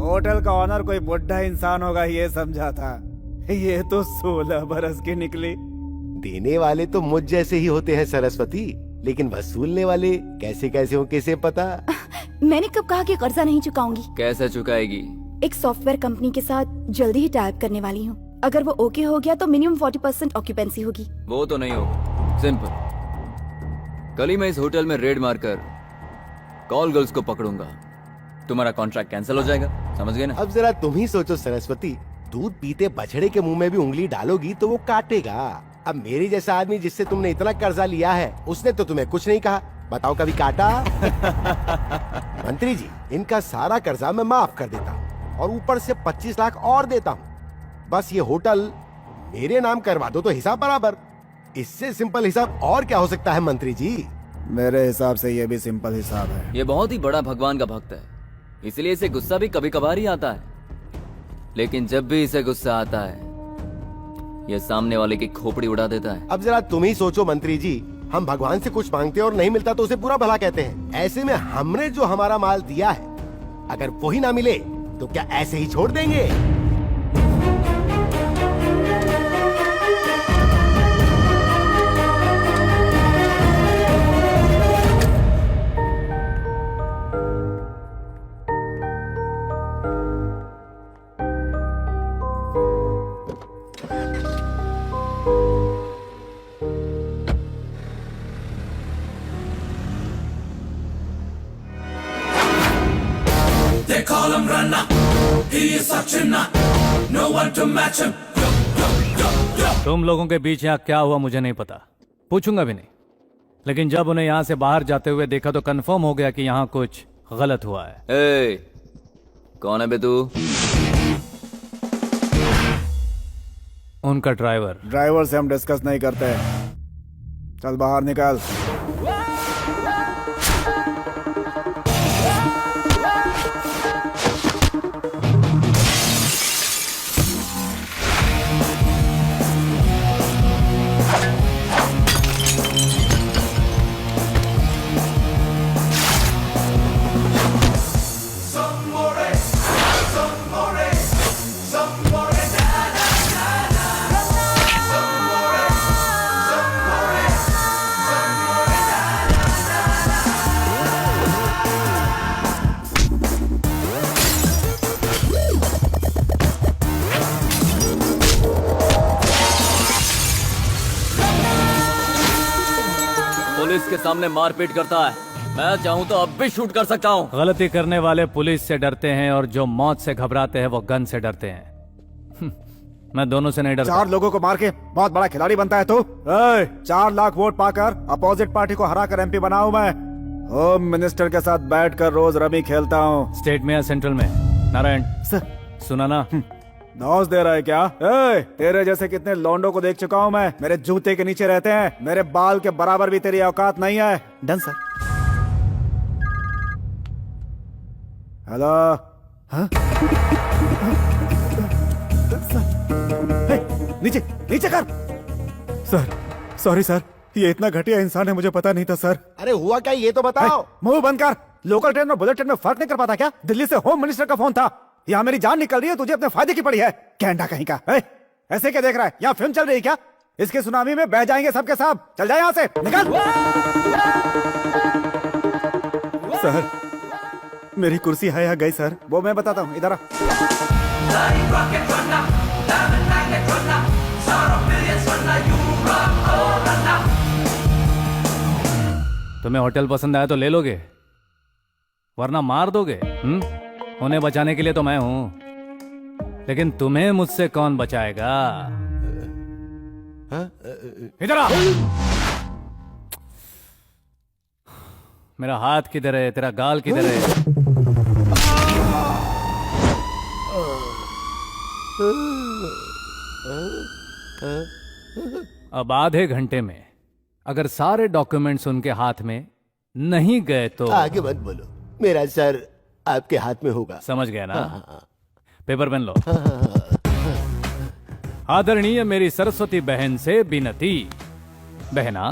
Hotel का honour कोई बुढ़ा इंसान होगा ये समझा था, ये तो 16 बरस की निकली। देने वाले तो मुझ जैसे ही होते हैं सरस्वती, लेकिन वसूलने वाले कैसे कैसे हो किसे पता। मैंने कब कहा कि कर्जा नहीं चुकाऊंगी। कैसे चुकाएगी? एक सॉफ्टवेयर कंपनी के साथ जल्दी ही टाइप करने वाली हूँ। अगर वो ओके हो गया तो मिनिमम 40% ऑक्यूपेंसी होगी। वो तो नहीं होगा, सिंपल। कल ही मैं इस होटल में रेड मारकर कॉल गर्ल्स को पकड़ूंगा, तुम्हारा कॉन्ट्रैक्ट कैंसिल हो जाएगा, समझ गए ना? अब जरा तुम ही सोचो सरस्वती, दूध पीते बछड़े के मुंह में भी उंगली डालोगी तो वो काटेगा। अब मेरे जैसा आदमी जिससे तुमने इतना कर्जा लिया है, उसने तो तुम्हें कुछ नहीं कहा, बताओ कभी काटा? मंत्री जी, इनका सारा कर्जा मैं माफ कर देता हूँ और ऊपर से 25 लाख और देता हूँ। बस ये होटल मेरे नाम करवा दो तो हिसाब बराबर। इससे सिंपल हिसाब और क्या हो सकता है मंत्री जी? मेरे हिसाब से ये भी सिंपल हिसाब है। ये बहुत ही बड़ा भगवान का भक्त है, इसलिए इसे गुस्सा भी कभी कभार ही आता है। लेकिन जब भी इसे गुस्सा आता है, ये सामने वाले की खोपड़ी उड़ा देता है। अब जरा तुम ही सोचो मंत्री जी, हम भगवान से कुछ मांगते हैं और नहीं मिलता तो उसे बुरा भला कहते हैं। ऐसे में हमने जो हमारा माल दिया है, अगर वही ना मिले तो क्या ऐसे ही छोड़ देंगे? They call him Rana, he is such a nut, no one to match him. तुम लोगों के बीच यहाँ क्या हुआ मुझे नहीं पता, पूछूंगा भी नहीं। लेकिन जब उन्हें यहाँ से बाहर जाते हुए देखा तो कंफर्म हो गया कि यहाँ कुछ गलत हुआ है। ए, कौन है बे तू? उनका ड्राइवर। ड्राइवर से हम डिस्कस नहीं करते, चल बाहर निकल। पुलिस के सामने मारपीट करता है, मैं चाहूँ तो अब भी शूट कर सकता हूँ। गलती करने वाले पुलिस से डरते हैं और जो मौत से घबराते हैं वो गन से डरते हैं। मैं दोनों से नहीं डरता। 4 लोगों को मार के बहुत बड़ा खिलाड़ी बनता है तू। 4 लाख वोट पाकर अपोजिट पार्टी को हराकर एमपी बना हूं मैं। होम मिनिस्टर के साथ बैठकर रोज रमी खेलता हूँ। स्टेट में या सेंट्रल में? नारायण सुना ना? नौज दे रहा है क्या? तेरे जैसे कितने लौंडों को देख चुका हूँ मैं, मेरे जूते के नीचे रहते हैं, मेरे बाल के बराबर भी तेरी औकात नहीं है। Done sir. हेलो। हाँ? नीचे नीचे कर। सर सॉरी सर, ये इतना घटिया इंसान है मुझे पता नहीं था सर। अरे हुआ क्या ये तो बताओ। मुंह बंद कर। लोकल ट्रेन और बुलेट ट्रेन में फर्क नहीं कर पाता क्या? दिल्ली से होम मिनिस्टर का फोन था। यहाँ मेरी जान निकल रही है, तुझे अपने फायदे की पड़ी है। कैंडा कहीं का। ऐसे क्या देख रहा है? यहाँ फिल्म चल रही है क्या? इसके सुनामी में बह जाएंगे सबके सब। चल जाए यहाँ से, निकल। सर मेरी कुर्सी है या गई सर? वो मैं बताता हूँ, इधर आ। तुम्हें होटल पसंद आया तो ले लोगे, वरना मार दोगे। उन्हें बचाने के लिए तो मैं हूं, लेकिन तुम्हें मुझसे कौन बचाएगा? इधर आ। मेरा हाथ किधर है? तेरा गाल किधर है? अब आधे घंटे में अगर सारे डॉक्यूमेंट्स उनके हाथ में नहीं गए तो आगे मत बोलो, मेरा सर आपके हाथ में होगा। समझ गया ना? पेपर पेन लो। आदरणीय मेरी सरस्वती बहन से विनती। बहना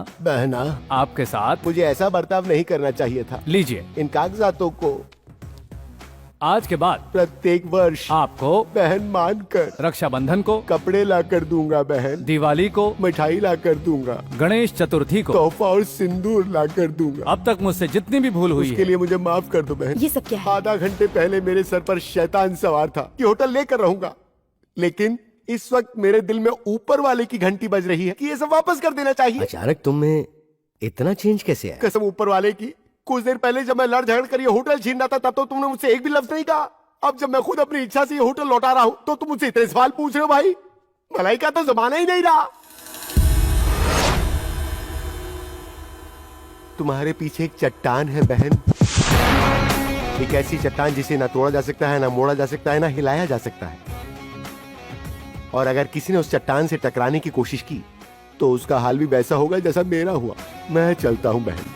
आपके साथ मुझे ऐसा बर्ताव नहीं करना चाहिए था। लीजिए। इन कागजातों को आज के बाद प्रत्येक वर्ष आपको बहन मानकर रक्षाबंधन को, कपड़े ला कर दूंगा बहन, दिवाली को, मिठाई ला कर दूंगा, गणेश चतुर्थी को, तोहफा और सिंदूर ला कर दूंगा। अब तक मुझसे जितनी भी भूल हुई उसके है, लिए मुझे माफ कर दो बहन। ये सब क्या है? आधा घंटे पहले मेरे सर पर शैतान सवार था कि होटल लेकर रहूंगा, लेकिन इस वक्त मेरे दिल में ऊपर वाले की घंटी बज रही है कि ये सब वापस कर देना चाहिए। अचानक तुम में इतना चेंज कैसे आया? कसम ऊपर वाले की, कुछ देर पहले जब मैं लड़ झगड़ कर ये होटल छीन रहा था तब तो तुमने मुझसे एक भी लफ्ज नहीं कहा। अब जब मैं खुद अपनी इच्छा से ये होटल लौटा रहा हूँ तो तुम मुझसे इतने सवाल पूछ रहे हो भाई। भलाई का तो जमाना ही नहीं रहा। तुम्हारे पीछे एक चट्टान है बहन, एक ऐसी चट्टान जिसे ना तोड़ा जा सकता है, ना मोड़ा जा सकता है, ना हिलाया जा सकता है। और अगर किसी ने उस चट्टान से टकराने की कोशिश की तो उसका हाल भी वैसा होगा जैसा मेरा हुआ। मैं चलता हूं बहन।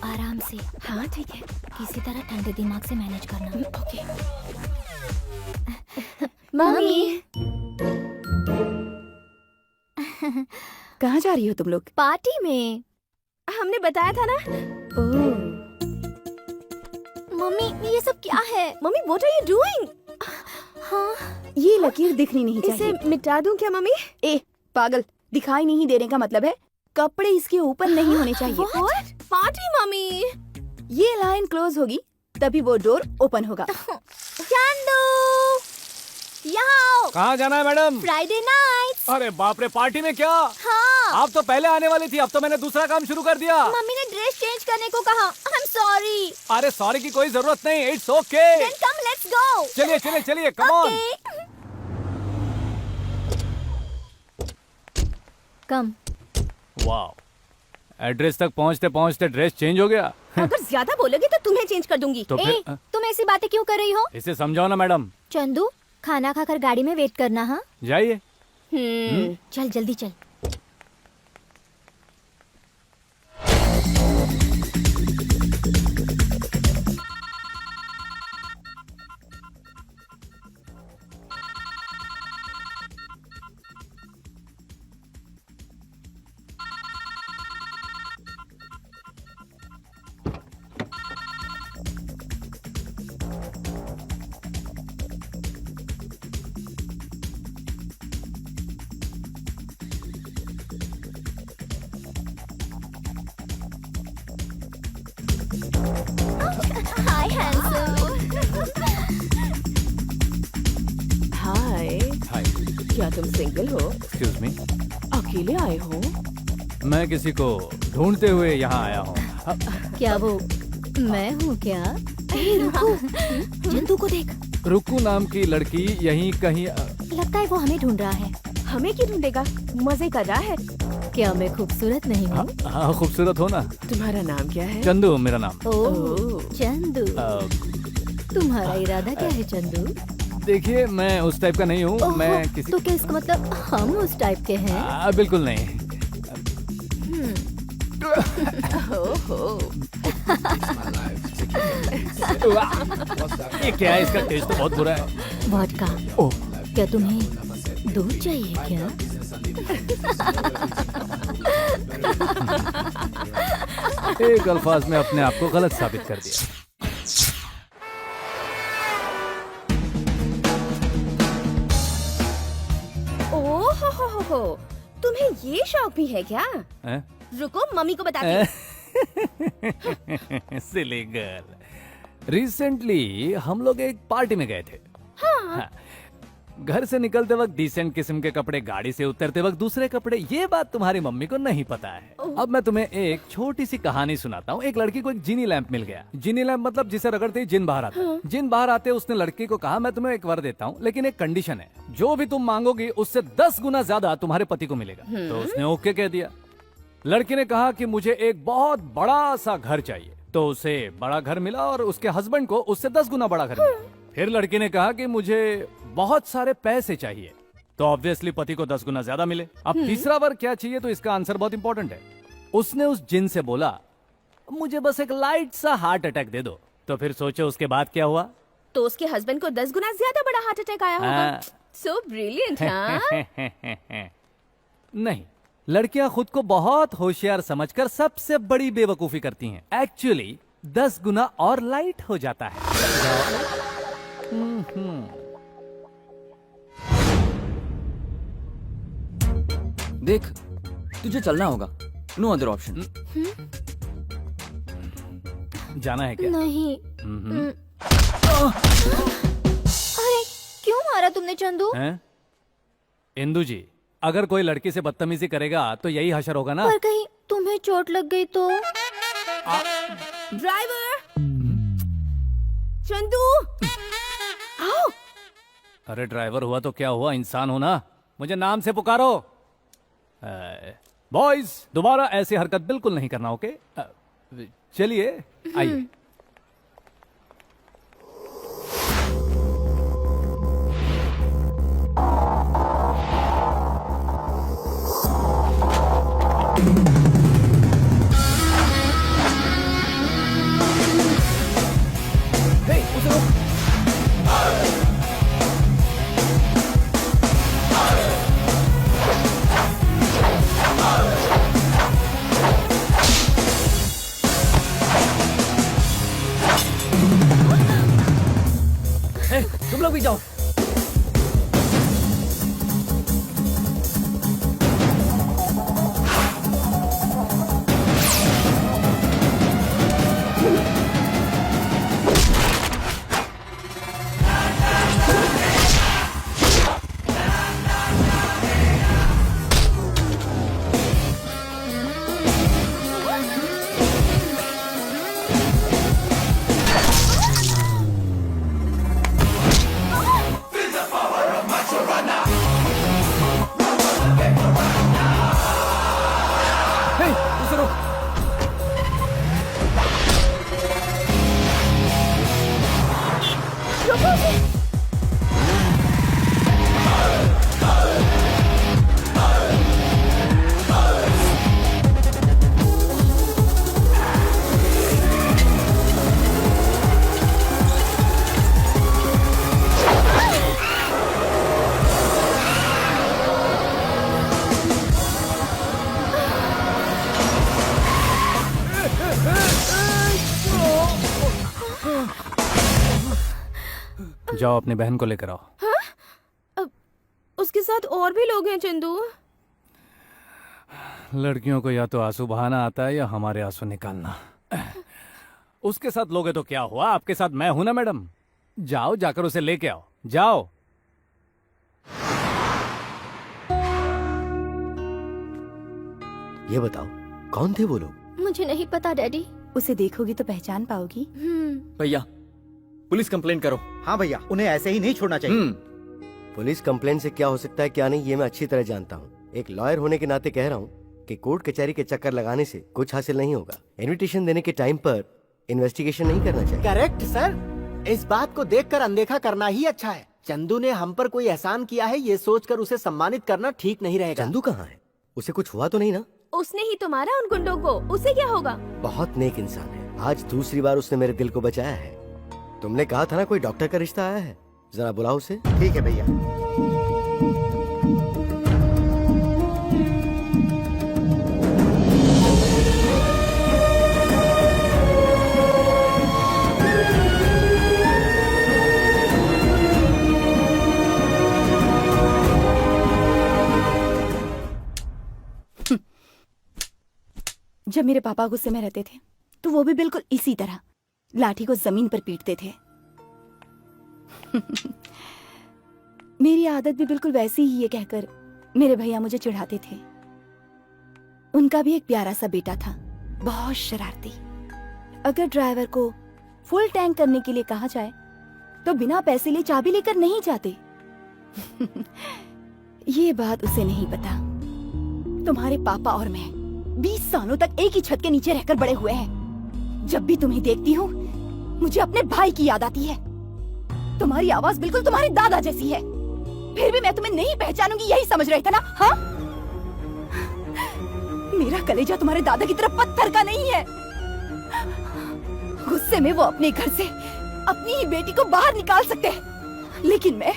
आराम से। हाँ ठीक है। किसी तरह ठंडे दिमाग से मैनेज करना। ओके। मम्मी कहाँ जा रही हो तुम लोग? पार्टी में। हमने बताया था ना। ओह मम्मी ये सब क्या है? Mummy what are you doing? हाँ ये लकीर दिखनी नहीं चाहिए। इसे मिटा दूं क्या मम्मी? ए पागल, दिखाई नहीं देने का मतलब है कपड़े इसके ऊपर नहीं होने चाहिए। Party mummy. ये लाइन क्लोज होगी तभी वो डोर ओपन होगा। चंदू यहाँ कहाँ जाना है मैडम? Friday night. अरे बाप रे, पार्टी में क्या? हाँ आप तो पहले आने वाली थी, अब तो मैंने दूसरा काम शुरू कर दिया। मम्मी ने ड्रेस चेंज करने को कहा। I am sorry. अरे सॉरी की कोई जरूरत नहीं, it's okay. Then come let's go. चलिए चलिए चलिए, come on. Come. Wow, address तक पहुंचते पहुंचते ड्रेस चेंज हो गया। अगर ज्यादा बोलोगे तो तुम्हें चेंज कर दूंगी। तो फिर तुम ऐसी बातें क्यों कर रही हो? इसे समझाओ ना मैडम। चंदू खाना खाकर गाड़ी में वेट करना। हाँ जाइए। चल जल्दी चल। हाय हाय, हाय, क्या तुम सिंगल हो? Excuse me. अकेले आए हो? मैं किसी को ढूंढते हुए यहाँ आया हूँ। क्या वो मैं हूँ क्या? रुको चंदू को देख। रुकू नाम की लड़की यहीं कहीं लगता है वो हमें ढूंढ रहा है। हमें क्यों ढूंढेगा? मजे कर रहा है। क्या मैं खूबसूरत नहीं हूँ? हाँ, खूबसूरत हो ना। तुम्हारा नाम क्या है? चंदू मेरा नाम। ओह चंदू। तुम्हारा इरादा क्या है चंदू? देखिए मैं उस टाइप का नहीं हूँ, ओहो, मैं किसी तो क्या इसका मतलब हम उस टाइप के हैं? बिल्कुल नहीं। ये क्या है? इसका टेस्ट तो बहुत बुरा है। वोडका। ओह, क्या तुम्हें दूध चाहिए क्या? एक अल्फाज में अपने आप को गलत साबित कर दिया। ओह हो, तुम्हें ये शौक भी है क्या? हैं? रुको मम्मी को बताती हूँ। सिली गर्ल, रिसेंटली हम लोग एक पार्टी में गए थे। हाँ। घर से निकलते वक्त डिसेंट किस्म के कपड़े, गाड़ी से उतरते वक्त दूसरे कपड़े। ये बात तुम्हारी मम्मी को नहीं पता है। अब मैं तुम्हें एक छोटी सी कहानी सुनाता हूँ। एक लड़की को एक जीनी लैंप मिल गया। जीनी लैंप मतलब जिसे रगड़ते ही जिन बाहर आता है। जिन बाहर आते उसने लड़की को कहा, मैं तुम्हें एक वर देता हूँ, लेकिन एक कंडीशन है, जो भी तुम मांगोगी उससे 10 गुना ज्यादा तुम्हारे पति को मिलेगा। तो उसने ओके कह दिया। लड़की ने कहा कि मुझे एक बहुत बड़ा सा घर चाहिए, तो उसे बड़ा घर मिला और उसके हस्बैंड को उससे 10 गुना बड़ा घर मिला। फिर लड़की ने कहा कि मुझे बहुत सारे पैसे चाहिए, तो ऑब्वियसली पति को 10 गुना ज्यादा मिले। अब तीसरा वर क्या चाहिए, तो इसका आंसर बहुत इंपॉर्टेंट है। उसने उस जिन से बोला, मुझे बस एक लाइट सा हार्ट अटैक दे दो। तो फिर सोचो उसके बाद क्या हुआ। तो उसके हस्बैंड को 10 गुना ज्यादा बड़ा हार्ट अटैक आया होगा। हाँ। सो ब्रिलियंट, हाँ? नहीं, लड़कियां खुद को बहुत होशियार समझकर सबसे बड़ी बेवकूफी करती हैं। एक्चुअली 10 गुना और लाइट हो जाता है। देख, तुझे चलना होगा। No other option. जाना है क्या? नहीं। अरे क्यों मारा तुमने चंदू? हैं? इंदु जी, अगर कोई लड़की से बदतमीजी करेगा तो यही हशर होगा ना। पर कहीं तुम्हें चोट लग गई तो? ड्राइवर, चंदू, आओ। अरे ड्राइवर हुआ तो क्या हुआ, इंसान हो ना। मुझे नाम से पुकारो। बॉयज, दोबारा ऐसी हरकत बिल्कुल नहीं करना, ओके? चलिए आइए। तुम लोग भी जाओ। जाओ अपनी बहन को लेकर आओ। उसके साथ और भी लोग हैं चंदू। लड़कियों को या तो आंसू बहाना आता है या हमारे आंसू निकालना। उसके साथ लोगे तो क्या हुआ, आपके साथ मैं हूं ना मैडम। जाओ, जाकर उसे लेके आओ, जाओ। ये बताओ कौन थे वो लोग? मुझे नहीं पता डैडी। उसे देखोगी तो पहचान पाओगी। भैया, पुलिस कंप्लेंट करो। हाँ भैया, उन्हें ऐसे ही नहीं छोड़ना चाहिए। पुलिस कंप्लेंट से क्या हो सकता है क्या नहीं, ये मैं अच्छी तरह जानता हूँ। एक लॉयर होने के नाते कह रहा हूँ कि कोर्ट कचहरी के चक्कर लगाने से कुछ हासिल नहीं होगा। इनविटेशन देने के टाइम पर इन्वेस्टिगेशन नहीं करना चाहिए। करेक्ट सर, इस बात को देखकर अनदेखा करना ही अच्छा है। चंदू ने हम पर कोई एहसान किया है, ये सोचकर उसे सम्मानित करना ठीक नहीं रहेगा। चंदू कहाँ है? उसे कुछ हुआ तो नहीं ना? उसने ही तो मारा उन गुंडों को, उसे क्या होगा? बहुत नेक इंसान है। आज दूसरी बार उसने मेरे दिल को बचाया है। तुमने कहा था ना कोई डॉक्टर का रिश्ता आया है, जरा बुलाओ उसे। ठीक है भैया। जब मेरे पापा गुस्से में रहते थे तो वो भी बिल्कुल इसी तरह लाठी को जमीन पर पीटते थे। मेरी आदत भी बिल्कुल वैसी ही है कहकर मेरे भैया मुझे चिढ़ाते थे। उनका भी एक प्यारा सा बेटा था, बहुत शरारती। अगर ड्राइवर को फुल टैंक करने के लिए कहा जाए तो बिना पैसे लिए चाबी लेकर नहीं जाते। ये बात उसे नहीं पता। तुम्हारे पापा और मैं 20 सालों तक एक ही छत के नीचे रहकर बड़े हुए हैं। जब भी तुम्हें देखती हूँ मुझे अपने भाई की याद आती है। तुम्हारी आवाज बिल्कुल तुम्हारे दादा जैसी है, फिर भी मैं तुम्हें नहीं पहचानूंगी यही समझ रहे थे ना? हाँ, मेरा कलेजा तुम्हारे दादा की तरफ पत्थर का नहीं है। गुस्से में वो अपने घर से अपनी ही बेटी को बाहर निकाल सकते हैं, लेकिन मैं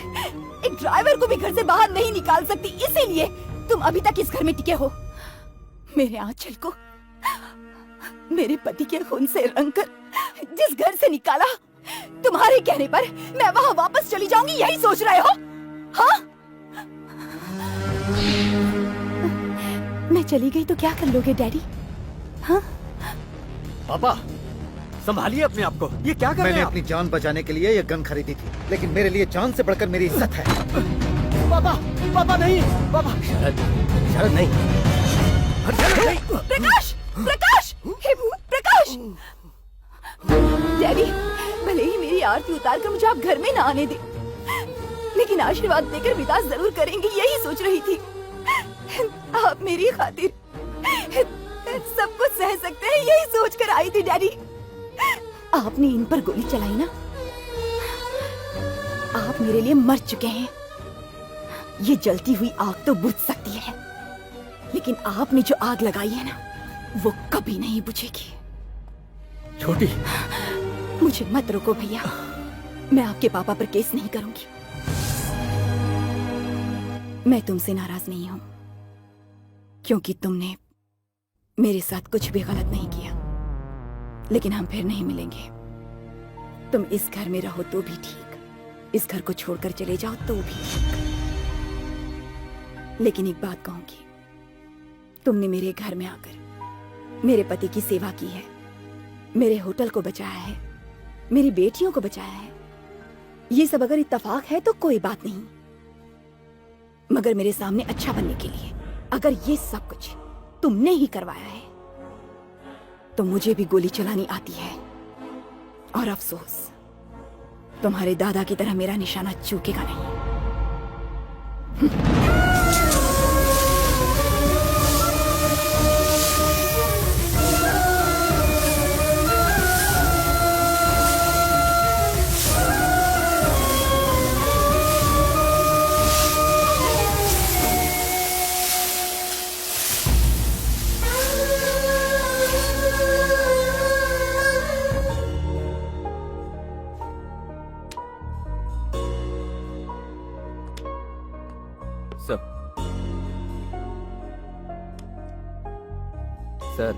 एक ड्राइवर को भी घर से बाहर नहीं निकाल सकती। इसीलिए तुम अभी तक इस घर में टिके हो। मेरे आंचल को मेरे पति के खून से रंगकर जिस घर से निकाला, तुम्हारे कहने पर मैं वहां वापस चली जाऊंगी, यही सोच रहे हो? हाँ? मैं चली गई तो क्या कर लोगे डैडी? हाँ? पापा संभालिए अपने आप को, ये क्या कर रहे मैंने हैं अपनी जान बचाने के लिए ये गन खरीदी थी, लेकिन मेरे लिए जान से बढ़कर मेरी इज्जत है। आप? पापा पापा नहीं, पापा शरद, शरद नहीं। प्रकाश, प्रकाश, हे प्रकाश! डैडी, भले ही मेरी आरती उतार कर मुझे आप घर में ना आने दे, लेकिन आशीर्वाद देकर विदा जरूर करेंगे, यही सोच रही थी। आप मेरी खातिर सब कुछ सह सकते हैं, यही सोच कर आई थी डैडी। आपने इन पर गोली चलाई ना, आप मेरे लिए मर चुके हैं। ये जलती हुई आग तो बुझ सकती है, लेकिन आपने जो आग लगाई है ना, वो कभी नहीं बुझेगी। छोटी, मुझे मत रोको भैया, मैं आपके पापा पर केस नहीं करूंगी। मैं तुमसे नाराज नहीं हूं, क्योंकि तुमने मेरे साथ कुछ भी गलत नहीं किया, लेकिन हम फिर नहीं मिलेंगे। तुम इस घर में रहो तो भी ठीक, इस घर को छोड़कर चले जाओ तो भी ठीक। लेकिन एक बात कहूंगी, तुमने मेरे घर में आकर मेरे पति की सेवा की है, मेरे होटल को बचाया है, मेरी बेटियों को बचाया है। ये सब अगर इत्तेफाक है तो कोई बात नहीं, मगर मेरे सामने अच्छा बनने के लिए अगर ये सब कुछ तुमने ही करवाया है, तो मुझे भी गोली चलानी आती है। और अफसोस, तुम्हारे दादा की तरह मेरा निशाना चूकेगा नहीं। सर,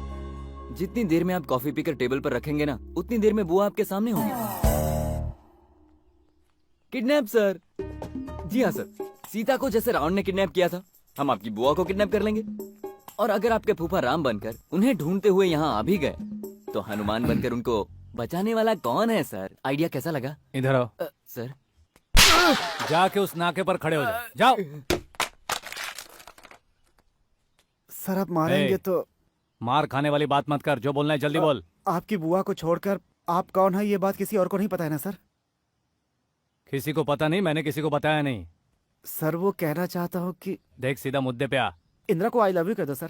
जितनी देर में आप कॉफी पीकर टेबल पर रखेंगे ना, उतनी देर में बुआ आपके सामने होंगी। Kidnap sir? जी हाँ सर, सीता को जैसे रावण ने किडनैप किया था, हम आपकी बुआ को किडनैप कर लेंगे। और अगर आपके फूफा राम बनकर उन्हें ढूंढते हुए यहाँ आ भी गए, तो हनुमान बनकर उनको बचाने वाला कौन है सर? आइडिया कैसा लगा? इधर आओ। सर जाके उस नाके पर खड़े हो जाओ, जाओ। सर आप मारेंगे ए, तो? मार खाने वाली बात मत कर, जो बोलना है जल्दी बोल। आपकी बुआ को छोड़कर आप कौन है, ये बात किसी और को नहीं पता है ना सर? किसी को पता नहीं, मैंने किसी को बताया नहीं। सर वो कहना चाहता हूँ कि देख, सीधा मुद्दे पे आ। इंदिरा को आई लव यू कह दो सर।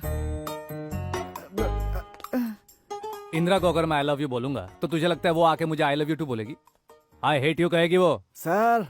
इंदिरा को अगर मैं आई लव यू बोलूंगा तो तुझे लगता है वो आके मुझे आई लव यू टू बोलेगी? आई हेट यू कहेगी वो? सर